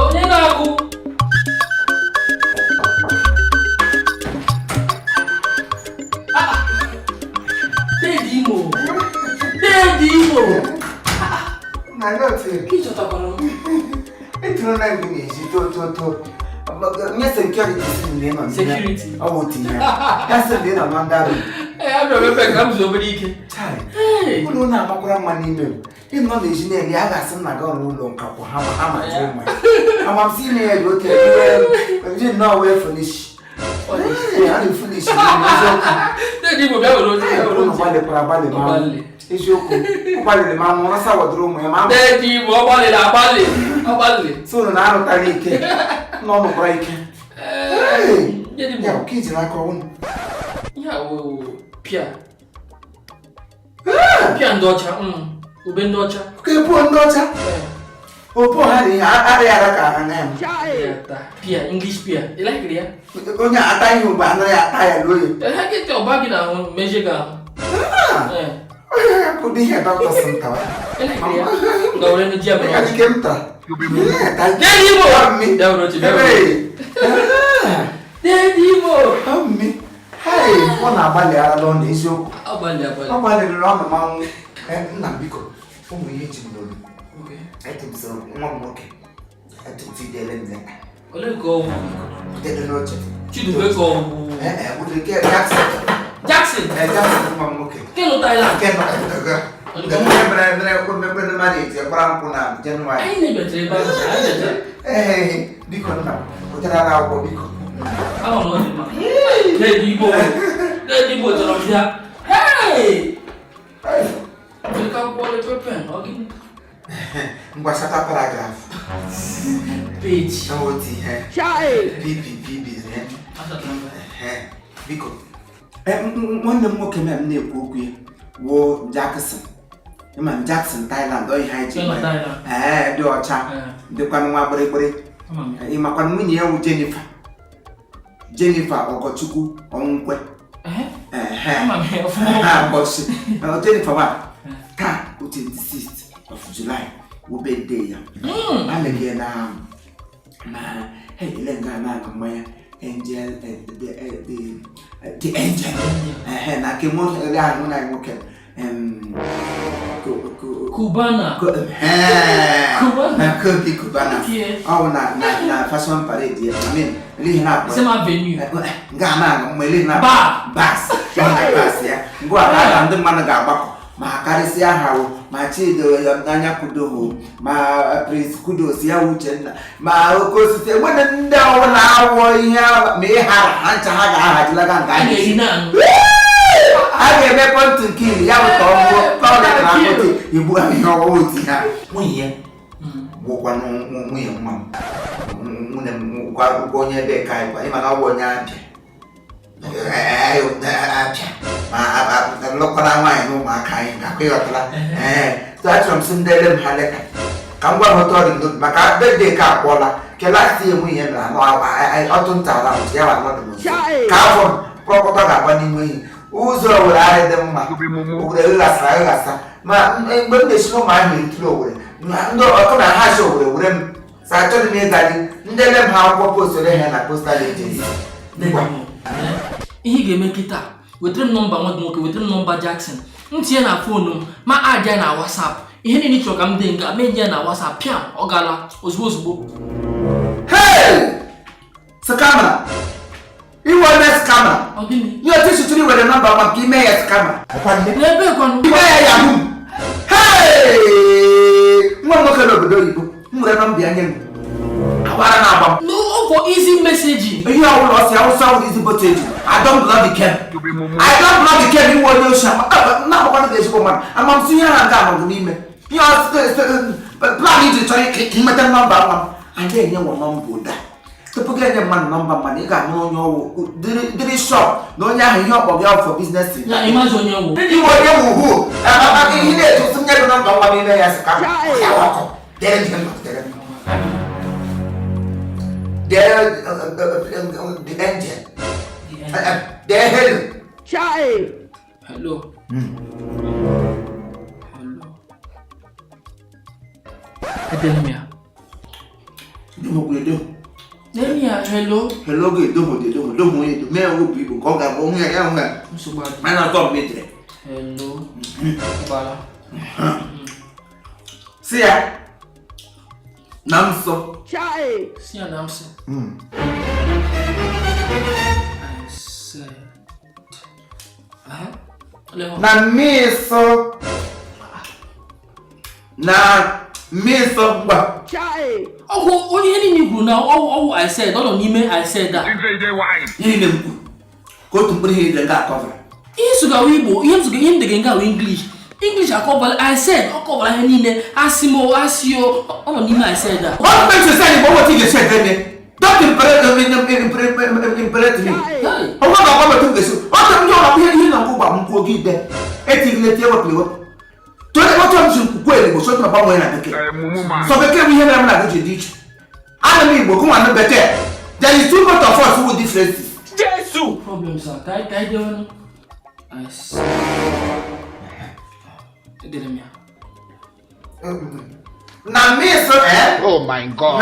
Onye na-agụ? Dedi Imo. Dedi Imo. Na note. Ki chọtakwara m? Eturu na gị na-eji to. Nye security si ndị nọ. Security. Ọ bụ tinye. Ya sị ndị nọ na ndarụ. Abịa mepe ka m zobere ike. Ụlọ na-amakwara mma n'ime m. Ị nọ na-eji na-eli a ga-asị m na gị n'ụlọ nkakwu ha ma jụ ụmụ ya. Amamsi ime ya dị oke eji nnọọ wee finish. A na-efinish Dedi Imo bịa were oche. gbalịkwara ma eziokwu gbalịrị ma nwụrụ sa wadoro ụmụ ya ma Dedi Imo ọ gbalịrị agbalị. so na arụtara ike nọ nụkwara ike Dedi Imo. ya ka iji n'aka ọnwụ Ya wo pia. Pia ndị ọcha. Ube ndị ọcha. ka ebuo ndị ọcha opo ha dị arịa ara ka ha na ya Pia, English pia. You like it? onye ata ihe ugbo anaghị ata ya loye Ha get your bag na measure ga. ụdị ihe dọkịta sị m tawa You like it? Ga were ni jam. ka dike m ta Dedi Imo. Da were ti. Dedi Imo. mmi hai ọ na-agbalị ara lọ n'eziokwu Agbalị. ọ gbalịrị ọnụ manwụ nna biko ụmụ ihe ji m n'olu etụbisoro nwa m nwoke etụtidele nne Ole go. dede n'oche Chidube go. Udike Jackson Jackson. Jackson nwa m nwoke Kelo Thailand. nke nọ mere marriage gbara nkwụ na Jenụwarị Anyị na-ebetere ebe ahụ. biko nna pụtara na akwụkwọ biko Ama m ọdị mma. Dedi Imo chọrọ bịa. Hey! Ka kwọle pepen, ọ gịnị? mgbasata paragraf Page. na otu ihe PPP biko nwanne m nwoke m na-ekwu okwu ya wo Jackson ịma Jackson Thailand ọ ihe anyị ji dị ọcha dịkwanụ nwa gbịrịgbịrị ịmakwanụ nwunye ya wụ Jennifer Ọgọchukwu Ọnwụnkwe Jennifer wa taa 26th of July wo birthday ya amege na ele nga na mmanya angel the angel na ke mo ele anu na nwoke Cubana. Cubana. Oh na fashion parade ya. I mean, li na. Sema venue. Ngana ngmeli na. Bas. Bas ya. Ngwa ka ndị mmadụ ga-agbakọ. Ma karịsịa ha ma Chido ya anya kudo ma Prince Kudos ya Uchenna ma okosite nwere ndị ọwụ na-awọ ihe ma ị ha ncha ha ga-ahajila ga nga anyị. A ga-eme pọntụ nke iri ya bụ ka ọ bụrụ ka ọ na akpọtị igbu ihe ọwụwa otu ha nwunye gwụkwa nwunye nwa m nwunye m gwa akwụkwọ onye ebe ka ịma na ọ bụ onye apịa ma nlọkwara nwaanyị na ụmụaka anyị ga-akwa ịghọtara so achọrọ m sị ndị ele m ha leka ka m gwa m otu ọrị ndo maka bedde ka akwọla kelasị enwe ihe mere ọtụ ntara ya wa nọdụ ka afọ kpọkọta ga-agba n'ime ihe ụzọ Owere ahụ dị mma Owere ghasa ma mgbe m na-esi ụmụ ahụ etiri Owere ndị ọkụ na ha si Owere were m sa achọghị m ịga gị ndị ele m ha akwụkwọ postole ha na postal agency ihe ga-eme kịta wetara m nọmba nwa nwoke wetara m nọmba Jackson m tinye na foonu m ma aja na WhatsApp ihe niile chọrọ ka m dị nga mee ya na WhatsApp pịa ọ gala ozugbo scammer iwe scammer ihe otu sichiri were nọmba nwa ka ime ya scammer n'ebe kwanụ ime ya yahoo nwa nwoke n'obodo oyibo m nwere nọmba ya nye m agbara na agba m no for easy messaging ihe ọbụla ọsị awụsa wụrụ izi boteji I don't block the cab iwe onye oshi na agbakwana ga-ezigbo mmadụ amamsi ihe ha nga anọgụ n'ime ihe plan iji chọrọ ka nweta nọmba nwa m a ga-enye nwe nọmba ụda tupu gị enye mmadụ nọmba mmadụ ị ga-anụ onye ọwụ dịrị shop na onye ahụ ihe ọkpọ gị for business iwe onye wuhu ihe na-etusi nye gị nọmba nwa n'ime ya sị ka ọkọ dere the angel. Hello. Edelimia. Hello. Hello, good. Don't me will people go on here. Man, I got me. Hello. Bala. See ya. Namso. Chai. See ya, Namso. I said. Na miso. Chai. Oh, only any Igbo now. Oh, I said. Don't even I said that. Go to put here the cover. Yes, you go Igbo. Yes, you go the go English. English I cover. I said. I cover. I need Asimo, Asio. Oh, I said that. What makes you say what you said then? Don't impress me. How about to this? What am you here? You know, go give them. Eating the table. To the bottom, go so about when I became. So became here. I'm not going to teach. I mean, go on the better. There is too much of us who differences. Jesus! Problems are tight. I see. Oh my God.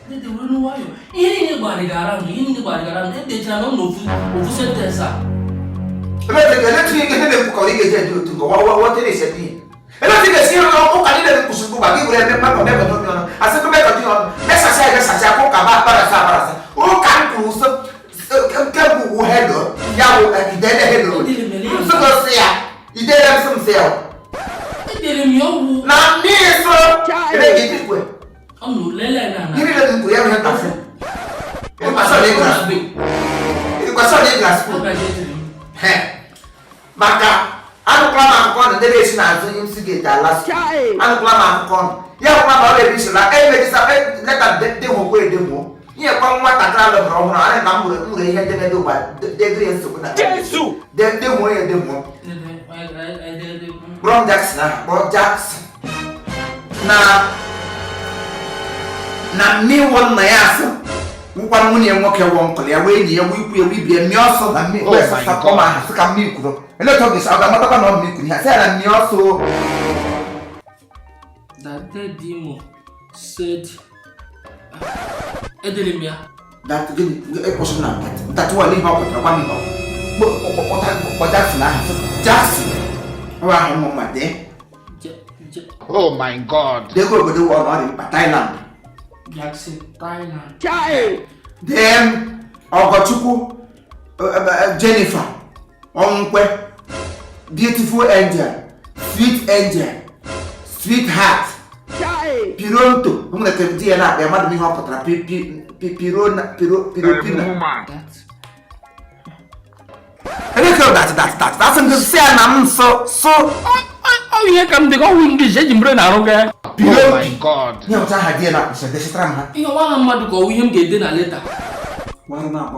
They don't know why. Anybody around, they don't know who said this. Let's get the colleague to go. What is it? And I think I see how can you push go back? You will never know. I said to make a deal. Let's say I walk about Parasa. Oh, can't do so. Who had Yahoo and dead hello. So say, he did have some sale. Now, me, so. I'm Lela. You didn't we have nothing. It was so glass. It was so glass. Maka, I'm going to the nation as you instigate that last. I'm going to young mama already like every let them who wait them more. Here come what a crowd of Roma and I'm going to do by the degree to then they were them more. Wrong Jackson, Bob Jackson. Now, me one my ass. One money and walk your uncle, away near we be a meoso and me. Oh, my God, come milk. A lot of this, I'm not milk. I said, and me also. That the demo said, Edelimia. That it was not that one leave out with a one. But that's not Jackson. Around my day. Oh, my God. They go to the war in Thailand. Jackson, Thailand. Chai! Then, Ogochuku, Jennifer, Onkwe, beautiful angel, sweet angel, sweetheart, Chai! Pironto, I'm going to tell you that they're not being offered Pirona. That's a good say, I'm so. Oh, here come the go English, Edinburgh, okay? Oh my God. You know what I did not say this time. You want to go him get dinner later. Why not?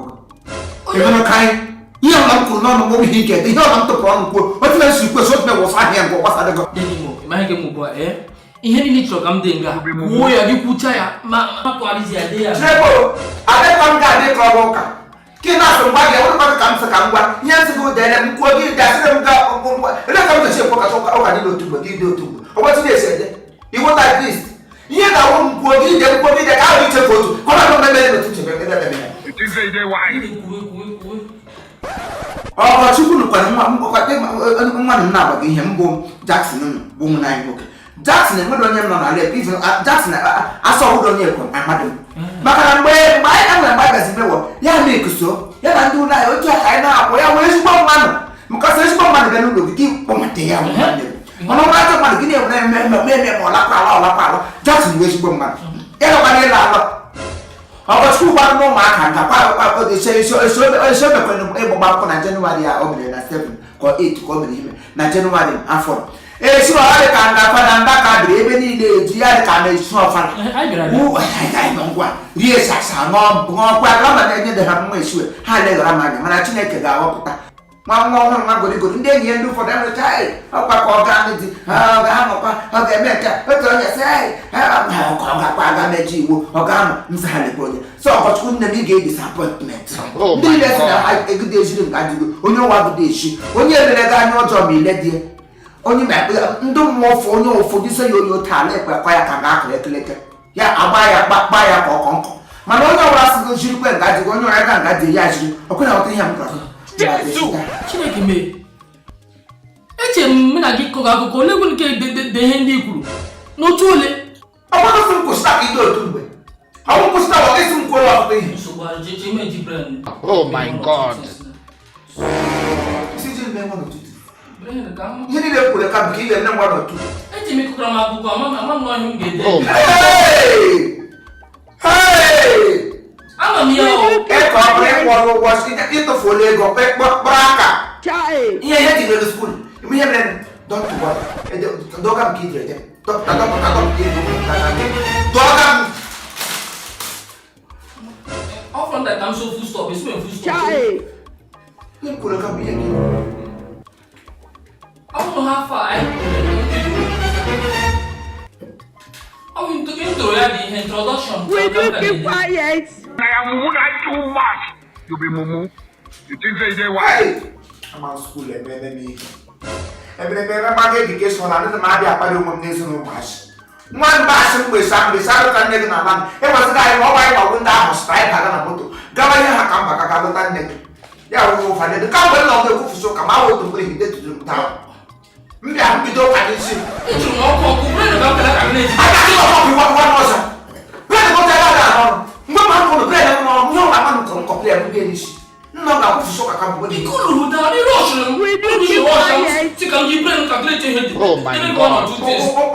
You're not kind. You don't know what he get. You don't to problem. What else you was I am? What's that go? My game boy, eh? In any truck, I'm doing that. Who are you put ya? My quality idea. Trevor, I let one guy make a walker. Kina somebody what comes to come back. Yes, go there and go give that them go. Let come to ship to what did they say? You want like this? Yeah, I won't go give them go the car with a photo. Come on, it is a why. Oh, you couldn't one now him boom Jackson, boom nine book. Jackson, what on him on a even Jackson, I saw who on your con, madam. But where my magazine never. Yeah, make so. Yeah, I do like what I know. Where is one man? Because there's one man that will give Pomatea. I'm not going to give them or La Jackson, which woman. Everybody laugh. I was too bad no mark. They say so. I said, I'm able to January or 7 or 8 to come in him. Not January and 4. So I can't have that even in the year can be so fun. I don't want. Yes, I know. Quite long and I didn't have my sweat. I let Ramana, and I think I got Mamma, good in the end for them to tie. How organic, how they make it. But I say, how Ogano, Mr. Halliburton. So, what couldn't be gay disappointment? Oh, I good day shouldn't I do. Oh, no, what day she. When you're the guy, no job, me, let you. Only don't more for no for this, your talent, but I can act like. ya agba ya kpa ya ka ọkọnkọ mana onye ọbụla asịgo jirikwe nga dị onye ọrịa ka nga dị ya jiri ọkwụna ọta ihe m gwara Chineke mee eche m na gị kọga akụkọ ole gwere nke de ihe ndị kwuru n'otu ole ọgbakọsị m kwụsịta ka ide otu mgbe ọnwụ kwụsịta wa esi m kwụrụ ọtụtụ ihe Oh my God. isi ji mbe nwa n'ụtụtụ ihe niile kwuru ka bụ ka ị ga-eme nwa n'ụtụtụ eji m ịkụkọrọ m akụkọ ama m ọhịa m ga-ede ama m ya ka ọ bụrụ ịkwọrọ ụgwọ ịtụfuola ego kpọrọ aka ihe ji mere skuul ihe mere dọga m ka iji eje dọga m ọ fọrọ nta ka m so full stop esi m full stop ihe kwuru ka bụ ihe gị ọ bụrụ ha afọ ọ bụ intro ya dị ihe introduction Will you keep quiet? I am woman too much. You be mumu. You think say they why? I'm out school ebe me. Ebe ma education na ndị ma dị akpali ụmụ m n'ezu n'ụmụ asị. Nwa mba asị mgbe sa ka nne gị na ala. E wezụga anyị ọ gbanye gbagbu ndị ahụ strike aga na moto. Gawa ihe ha ka mba ka lụta nne gị. Ya wụ ụfọdụ dị ka mgbe nọ ga-ekwufuso ka ma wetu mgbe hide tutu m taa. Mbịa mbido ka dị isi. Ejuru m ọkụ ọkụ bụrụ na ka ka na-eji. Agaghị ọkụ nwa n'ọzọ. Brede kọta ya ga-arụ. Mgbe ma mkpụrụ brede m n'ọrụ ihe ụlọ ama nkọrọ nkọpụ ya bụ isi. Nna ga-akwụfuso ka ka bụ dị. Ikulu da ni rush m. Tika m ji brain calculate ihe dị. Oh my God.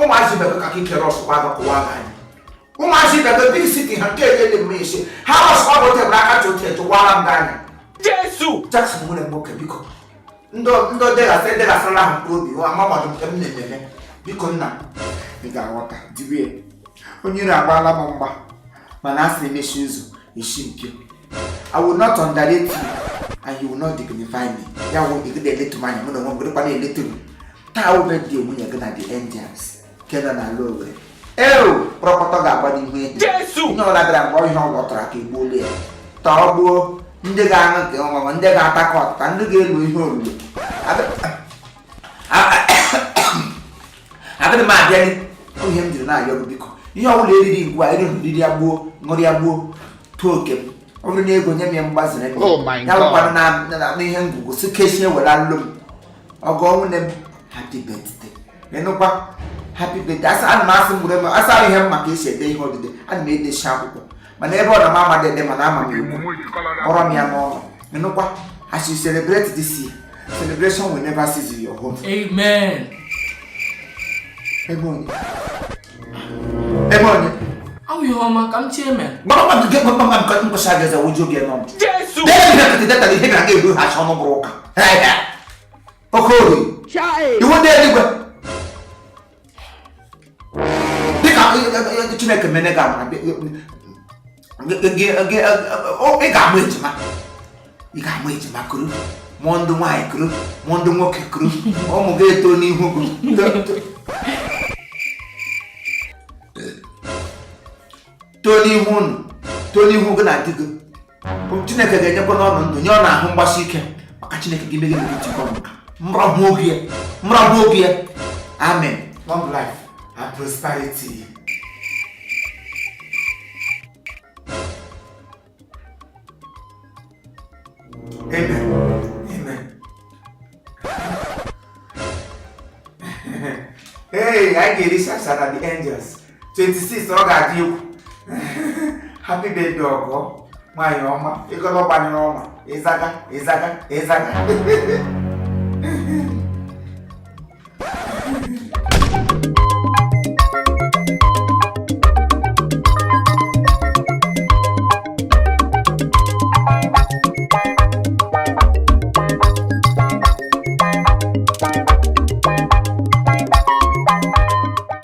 Ụmụazị bebe ka kike rọs kwa ga kụwa anyị. Ụmụazị bebe big city ha nke ele m isi. Ha rọs kwa bote bra aka chote chụkwara m ganya. Jesus. Jackson nwere mgboke biko. Ndo dega sala ha probi o amamadu nke m na-eme. Biko nna ị ga-aghọta dibie. Onye na-agbala m mgba mana asị emechi ụzọ eshi nke. I will not underrate you and you will not dignify me. Ya will be good at my money, I'm going to let you. Tao bet you when you're gonna the Indians. Kenan and Lowe. Oh, proper talk about the way. Jesus! No, that I'm going on water. I can go there. Tabo, Ndegana, Ndega attack, and the girl will hold you. I got a man getting him to deny your because you are lady, why don't you diabo, Moriabo, took him. Oh my God. Na ihe ngwugwu si keshie were alụm ọgọ nwunye m happy birthday menụkwa happy birthday asa ana m asị mgbere m asa ihe m maka esi ede ihe odide ana m edechi akwụkwọ mana ebe ọ na m ama dede mana ama m egwu kpọrọ m ya n'ọnụ menụkwa as you celebrate this year celebration will never cease in your home. Amen. Ebe onye How you home come chairman? Mama get mama got no sagas that would you get on. Jesus! Then you have to that he can give you has on broke. Hey. Okay. You want there anywhere? They can make a menegam. Oh, they got wait, ma. You got wait, ma crew. Mondo my crew, Mondo Moke crew. Oh, Moge Tony who. Tony who gonna dig. Chineke ga-enyekwa n'ọnụ ndụ nye ọ na-ahụ mgbasi ike maka Chineke gị meghe n'otu iko mrabụ oge ya. Amen. Long life and prosperity. Amen. Hey, I get this at the angels. 26 ọ ga-adị egwu. Happy birthday, Ogo. My mama, you got up on your mama. Izaga.